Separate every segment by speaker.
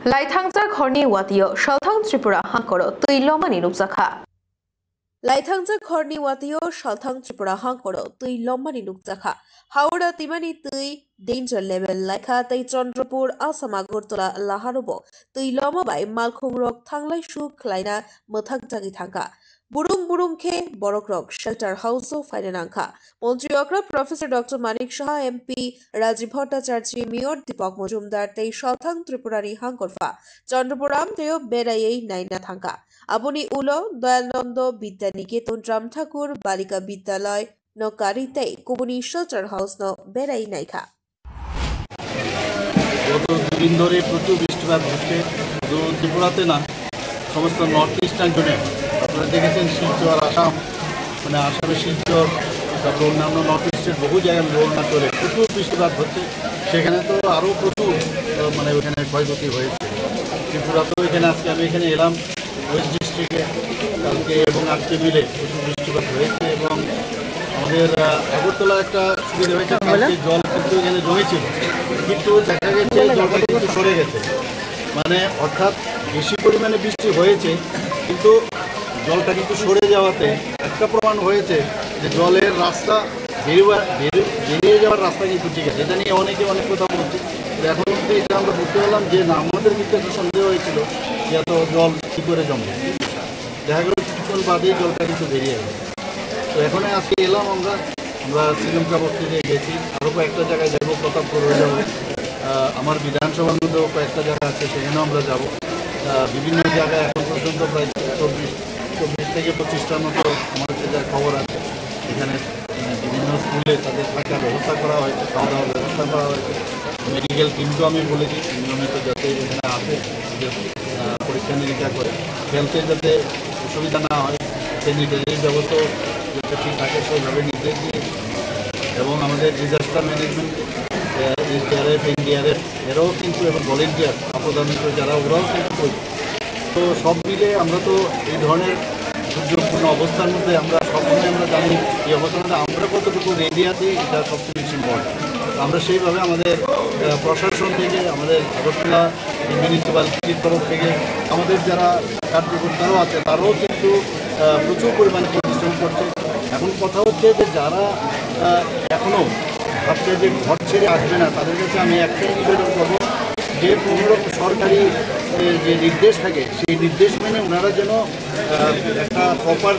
Speaker 1: Laithangja khorni watio Shalthang Tripura hankoro tuilomani nukjakha. Laithangja khorni watio Shalthang Tripura hankoro tuilomani nukjakha. Howrah timani tui danger level laikha tei Chandrapur Assam Agartala laharobo tuiloma bai malkhungrok thanglai shu khlaina mothak jagi thangka. Burung khe borokrok shelter house o fainanangkha. Montriokra Professor Dr. Manik Shah MP Rajiv Bhattacharya Mayor Deepak Majumdar tei Shalthang Tripurani hangkorfa Chandrapuram teo berai naina thangka. Aboni ulo Dayananda Vidya Niketan Ramthakur Balika Bidyalay no kari tei kubuni shelter house no berai naikha.
Speaker 2: গত দুদিন ধরে প্রচুর বৃষ্টিপাত হচ্ছে শুধু ত্রিপুরাতে না সমস্ত নর্থ ইস্টার্ন জোনে আপনারা দেখেছেন শিলচর আসাম মানে আসামের শিলচর তারপর অন্যান্য নর্থ ইস্টের বহু জায়গায় অরুণাচলে প্রচুর বৃষ্টিপাত হচ্ছে সেখানে তো আরও প্রচুর মানে ওখানে ক্ষয়ক্ষতি হয়েছে ত্রিপুরাতেও এখানে আজকে আমি এখানে এলাম ওয়েস্ট ডিস্ট্রিক্টে কালকে এবং আজকে মিলে প্রচুর বৃষ্টিপাত হয়েছে এবং আমাদের আগরতলা একটা সুবিধা হয়েছে কালকে জল কিন্তু এখানে জমেছিল কিন্তু দেখা গেছে জলটা কিন্তু সরে গেছে মানে অর্থাৎ বেশি পরিমাণে বৃষ্টি হয়েছে কিন্তু জলটা কিন্তু সরে যাওয়াতে একটা প্রমাণ হয়েছে যে জলের রাস্তা বেরিয়ে যাওয়ার রাস্তা কিন্তু ঠিক আছে এটা নিয়ে অনেকে অনেক কথা বলছে এখন অবধি এটা আমরা বুঝতে পারলাম যে না আমাদের কিন্তু একটা সন্দেহ হয়েছিল যে এত জল কী করে জমবে দেখা গেল কিছুক্ষণ বাদেই জলটা কিন্তু বেরিয়ে গেল তো এখানে আজকে এলাম আমরা শ্রীলঙ্কা বস্তিতে গেছি আরও কয়েকটা জায়গায় যাবো প্রতাপপুর হয়ে যাবো আমার বিধানসভার মধ্যেও কয়েকটা জায়গা আছে সেখানেও আমরা যাবো বিভিন্ন জায়গায় এখন পর্যন্ত প্রায় চব্বিশ থেকে 25টার মতো আমার কাছে যা খবর আছে এখানে বিভিন্ন স্কুলে তাদের থাকার ব্যবস্থা করা হয়েছে খাওয়া দাওয়ার ব্যবস্থা করা হয়েছে মেডিকেল টিমকেও আমি বলেছি নিয়মিত যাতে এখানে আসে পরীক্ষা নিরীক্ষা করে হেলথে যাতে অসুবিধা না হয় স্যানিটারি ব্যবস্থাও যাতে ঠিক থাকে সেইভাবে নির্দেশ দিয়েছি এবং আমাদের ডিজাস্টার ম্যানেজমেন্ট এসডিআরএফ এনডিআরএফ এরাও কিন্তু এবং ভলেন্টিয়ার আপদামিত যারা ওরাও কিন্তু তো সব মিলে আমরা তো এই ধরনের দুর্যোগপূর্ণ অবস্থার মধ্যে আমরা সবসময় আমরা জানি এই অবস্থার মধ্যে আমরা কতটুকু রেডি আছি এটা সবচেয়ে বেশি ইম্পর্টেন্ট আমরা সেইভাবে আমাদের প্রশাসন থেকে আমাদের আগরতলা মিউনিসিপ্যালিটির তরফ থেকে আমাদের যারা কার্যকর্তারাও আছে তারাও কিন্তু প্রচুর পরিমাণে পরিশ্রম করছে এখন কথা হচ্ছে যে যারা এখনও ভাবছে যে ঘর ছেড়ে আসবে না তাদের কাছে আমি একটাই নিবেদন করবো যে কোনো সরকারি যে নির্দেশ থাকে সেই নির্দেশ মেনে ওনারা যেন একটা প্রপার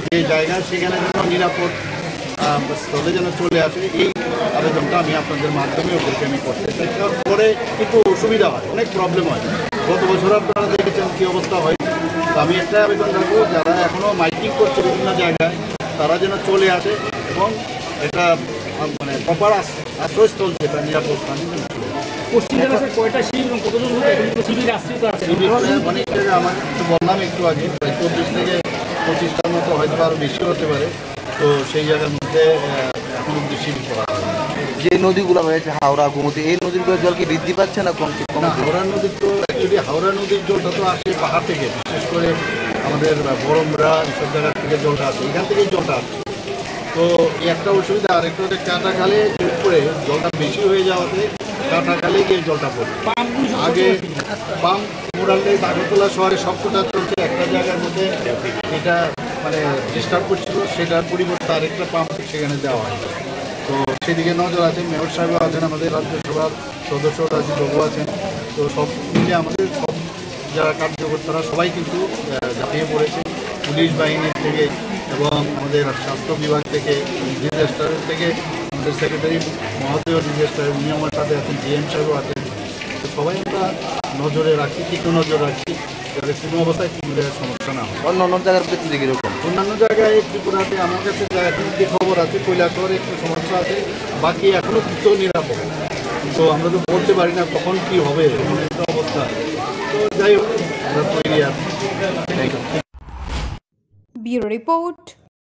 Speaker 2: যে জায়গা সেখানে যেন নিরাপদ স্থলে যেন চলে আসে এই আবেদনটা আমি আপনাদের মাধ্যমে ওদেরকে আমি করতে চাই পরে কিন্তু অসুবিধা হয় অনেক প্রবলেম হয় গত বছর আপনারা দেখেছেন কী অবস্থা হয় তো আমি একটা আবেদন রাখবো যারা এখনও মাইকিং করছে বিভিন্ন জায়গায় তারা যেন চলে আসে এবং একটা মানে প্রপার আশ্রয়স্থল যেটা নিরাপদ স্থানে যেন চলে অনেক জায়গায় আমার একটু বললাম একটু আগে প্রায় 24 থেকে 25টার মতো হয়তো আরও বেশি হতে পারে তো সেই জায়গার মধ্যে এখন অব্দি শিবির করা হয়
Speaker 3: যে নদীগুলো রয়েছে হাওড়া গোমতী এই নদীগুলোর জল কি বৃদ্ধি পাচ্ছে না কমছে
Speaker 2: হাওড়া নদীর তো অ্যাকচুয়ালি হাওড়া নদীর জলটা তো আসে পাহাড় থেকে বিশেষ করে আমাদের বরমরা এইসব জায়গার থেকে জলটা আসে এখান থেকেই জলটা আসে তো এই একটা অসুবিধা আরেকটা হচ্ছে কাটাখালে উপরে জলটা বেশি হয়ে যাওয়াতে কাটাখালে গিয়ে জলটা পড়ে আগে পাম্প মোড়ালে আগরতলা শহরে সবকটা চলছে একটা জায়গার মধ্যে এটা মানে ডিস্টার্ব করছিল সেটার পরিবর্তে আরেকটা পাম্প সেখানে দেওয়া হয় তো সেদিকে নজর আছে মেয়র সাহেবও আছেন আমাদের রাজ্যসভার সদস্য রাজীব বাবু আছেন তো সব মিলে আমাদের সব যারা কার্যকর্তারা সবাই কিন্তু ঝাঁপিয়ে পড়েছে পুলিশ বাহিনীর থেকে এবং আমাদের স্বাস্থ্য বিভাগ থেকে ডিজাস্টারের থেকে আমাদের সেক্রেটারি মহোদয় ডিজাস্টার উনি আমার সাথে আছেন জিএম সাহেবও আছেন তো সবাই আমরা নজরে রাখছি তীক্ষ্ণ নজর রাখছি যাতে কোনো অবস্থায় কোনো সমস্যা না হয়
Speaker 3: অন্য জায়গার ক্ষেত্রে কীরকম
Speaker 2: অন্যান্য জায়গায় ত্রিপুরাতে আমার কাছে যে খবর আছে কৈলাসহরে একটু সমস্যা আছে বাকি এখনও কিছু নিরাপদ তো আমরা তো বলতে পারি না কখন কী হবে এমন একটা অবস্থা তো যাই হোক আমরা তৈরি আছি
Speaker 1: ব্যুরো রিপোর্ট